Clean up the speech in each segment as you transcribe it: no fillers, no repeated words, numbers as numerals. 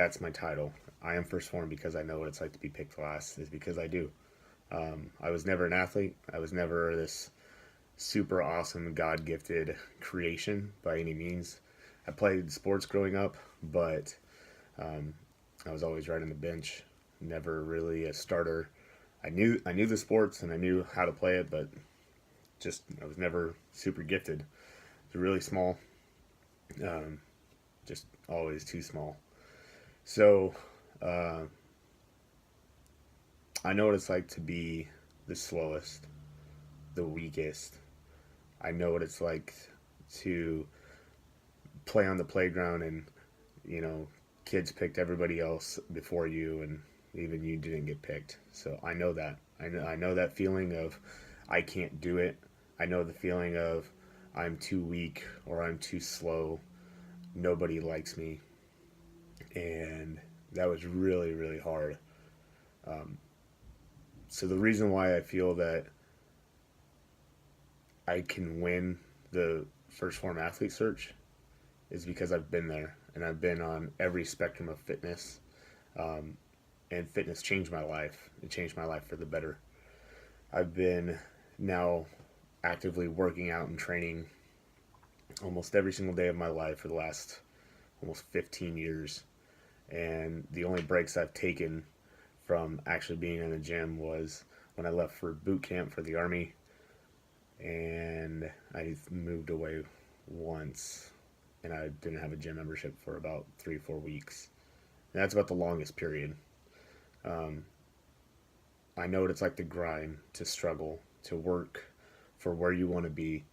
that's my title. I am first Phorm because I know what it's like to be picked last, is because I do. I was never an athlete. I was never this super awesome God gifted creation by any means. I played sports growing up, but um, I was always right on the bench. Never really a starter. I knew the sports and I knew how to play it, but just I was never super gifted. I was really small, um, just always too small. So uh, I know what it's like to be the slowest, the weakest. I know what it's like to play on the playground and, you know, kids picked everybody else before you and even you didn't get picked. So I know that. I know that feeling of I can't do it. I know the feeling of I'm too weak or I'm too slow. Nobody likes me. And that was really, really hard. Um, so the reason why I feel that I can win the first Phorm Athlete search is because I've been there and I've been on every spectrum of fitness. Um, and fitness changed my life. It changed my life for the better. I've been now actively working out and training almost every single day of my life for the last almost 15 years. And the only breaks I've taken from actually being in a gym was when I left for boot camp for the Army, and I moved away once, and I didn't have a gym membership for about 3 or 4 weeks. And that's about the longest period. Um, I know what it's like to grind, to struggle, to work for where you want to be,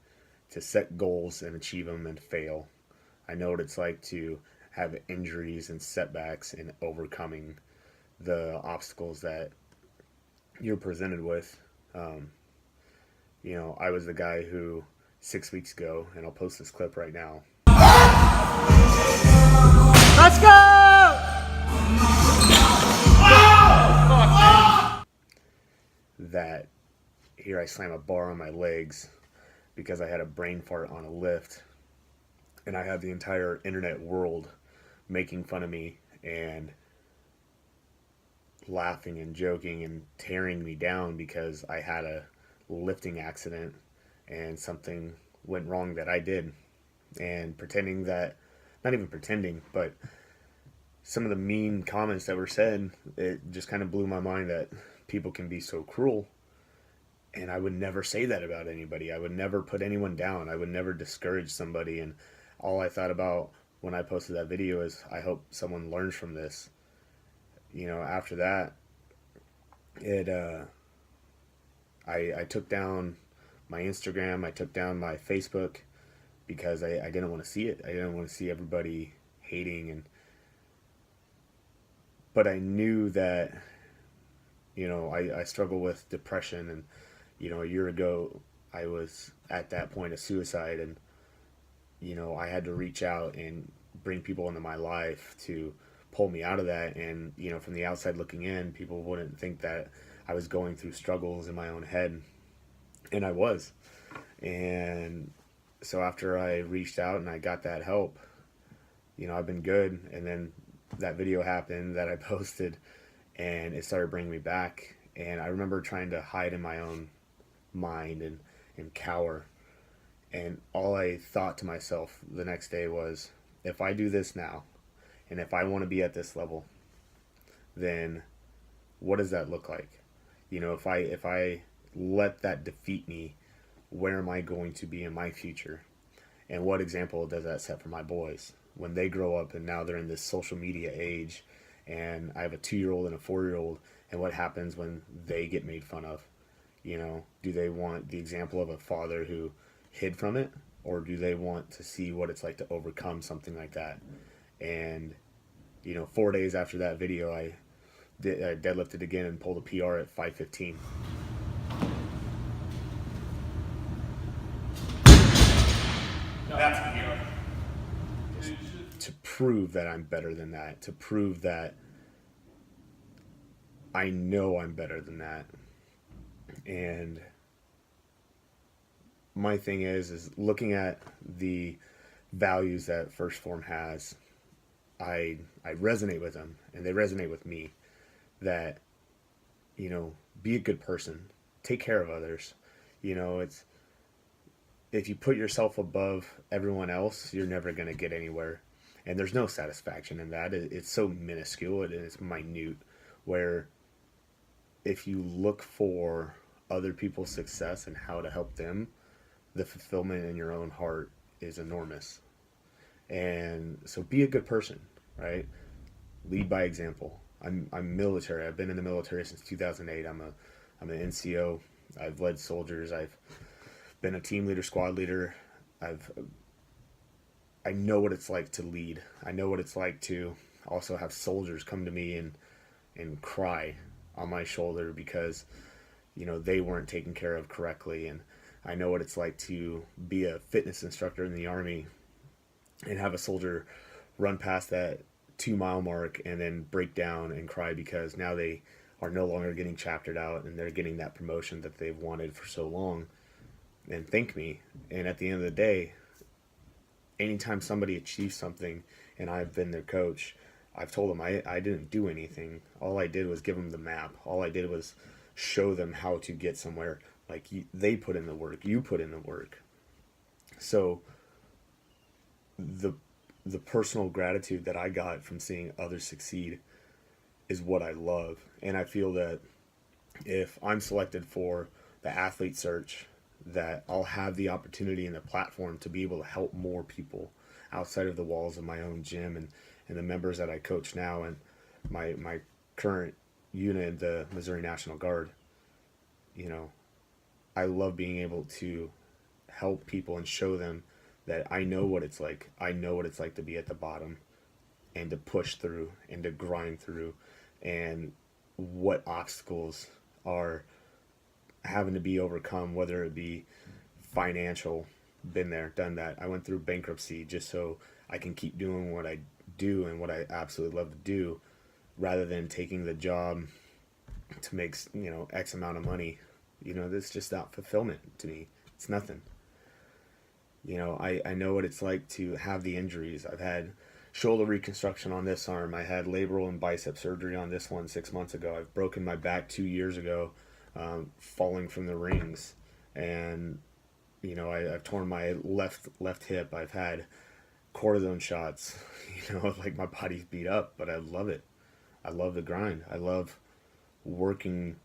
to set goals and achieve them and fail. I know what it's like to have injuries and setbacks and overcoming the obstacles that you're presented with. Um, I was the guy who 6 weeks ago, and I'll post this clip right now. Let's go! That here I slam a bar on my legs because I had a brain fart on a lift, and I had the entire internet world making fun of me and laughing and joking and tearing me down because I had a lifting accident and something went wrong that I did. And pretending that, not even pretending, but some of the mean comments that were said, it just kind of blew my mind that people can be so cruel. And I would never say that about anybody. I would never put anyone down. I would never discourage somebody. And all I thought about when I posted that video is, I hope someone learns from this. After that, it I took down my Instagram. I took down my Facebook because I didn't want to see it. I didn't want to see everybody hating. But I knew that, I struggle with depression, and a year ago I was at that point of suicide, and I had to reach out and bring people into my life to pull me out of that. And from the outside looking in, people wouldn't think that I was going through struggles in my own head, and I was. And so after I reached out and I got that help, I've been good. And then that video happened that I posted, and it started bringing me back. And I remember trying to hide in my own mind and cower. And all I thought to myself the next day was, if I do this now, and if I want to be at this level, then what does that look like? If I let that defeat me, where am I going to be in my future? And what example does that set for my boys when they grow up and now they're in this social media age? And I have a 2-year-old and a 4-year-old, and what happens when they get made fun of? Do they want the example of a father who hid from it, or do they want to see what it's like to overcome something like that? And 4 days after that video, I deadlifted again and pulled a PR at 515. That's a hero. To prove that I'm better than that, to prove that I know I'm better than that. And my thing is looking at the values that First Phorm has. I resonate with them and they resonate with me. That, be a good person, take care of others. It's, if you put yourself above everyone else, you're never going to get anywhere. And there's no satisfaction in that. It's so minuscule and it's minute. Where if you look for other people's success and how to help them, the fulfillment in your own heart is enormous. And so be a good person, right? Lead by example. I'm military. I've been in the military since 2008. I'm an NCO. I've led soldiers. I've been a team leader, squad leader. I know what it's like to lead. I know what it's like to also have soldiers come to me and cry on my shoulder because they weren't taken care of correctly. And I know what it's like to be a fitness instructor in the Army and have a soldier run past that 2 mile mark and then break down and cry because now they are no longer getting chaptered out and they're getting that promotion that they've wanted for so long, and thank me. And at the end of the day, anytime somebody achieves something and I've been their coach, I've told them I didn't do anything. All I did was give them the map. All I did was show them how to get somewhere. Like, they put in the work, you put in the work. So the personal gratitude that I got from seeing others succeed is what I love. And I feel that if I'm selected for the athlete search, that I'll have the opportunity and the platform to be able to help more people outside of the walls of my own gym and the members that I coach now and my current unit, the Missouri National Guard. I love being able to help people and show them that I know what it's like. I know what it's like to be at the bottom and to push through and to grind through, and what obstacles are having to be overcome, whether it be financial. Been there, done that. I went through bankruptcy just so I can keep doing what I do and what I absolutely love to do, rather than taking the job to make X amount of money. That's just not fulfillment to me. It's nothing. I know what it's like to have the injuries. I've had shoulder reconstruction on this arm. I had labral and bicep surgery on this one 6 months ago. I've broken my back 2 years ago, falling from the rings. And, I've torn my left hip. I've had cortisone shots. Like, my body's beat up, but I love it. I love the grind. I love working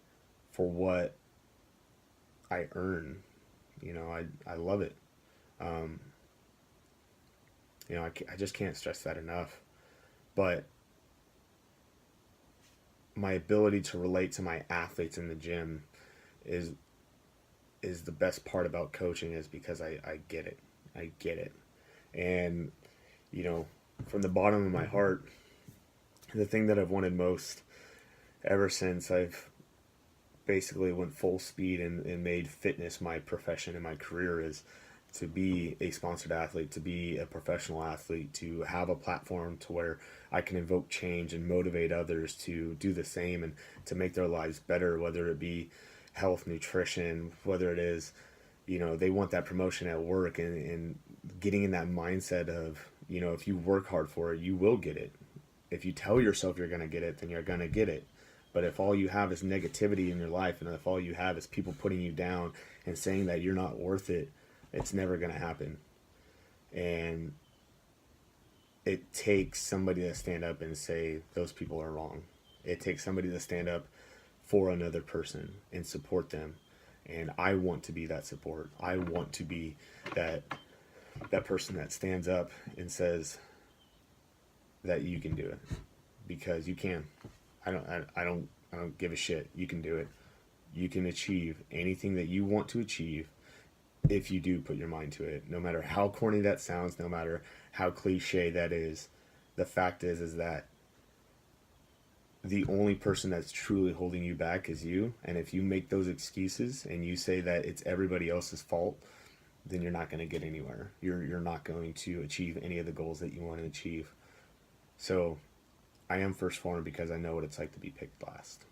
for what I earn. I love it. I just can't stress that enough. But my ability to relate to my athletes in the gym is the best part about coaching, is because I get it. I get it. And, from the bottom of my heart, the thing that I've wanted most ever since I've basically went full speed and made fitness my profession and my career is to be a sponsored athlete, to be a professional athlete, to have a platform to where I can invoke change and motivate others to do the same and to make their lives better, whether it be health, nutrition, whether it is, they want that promotion at work, and getting in that mindset of, if you work hard for it, you will get it. If you tell yourself you're going to get it, then you're going to get it. But if all you have is negativity in your life, and if all you have is people putting you down and saying that you're not worth it, it's never going to happen. And it takes somebody to stand up and say those people are wrong. It takes somebody to stand up for another person and support them. And I want to be that support. I want to be that person that stands up and says that you can do it, because you can. I don't give a shit. You can do it. You can achieve anything that you want to achieve if you do put your mind to it. No matter how corny that sounds, no matter how cliche that is, the fact is that the only person that's truly holding you back is you. And if you make those excuses and you say that it's everybody else's fault, then you're not going to get anywhere. You're not going to achieve any of the goals that you want to achieve. So I am first Phorm because I know what it's like to be picked last.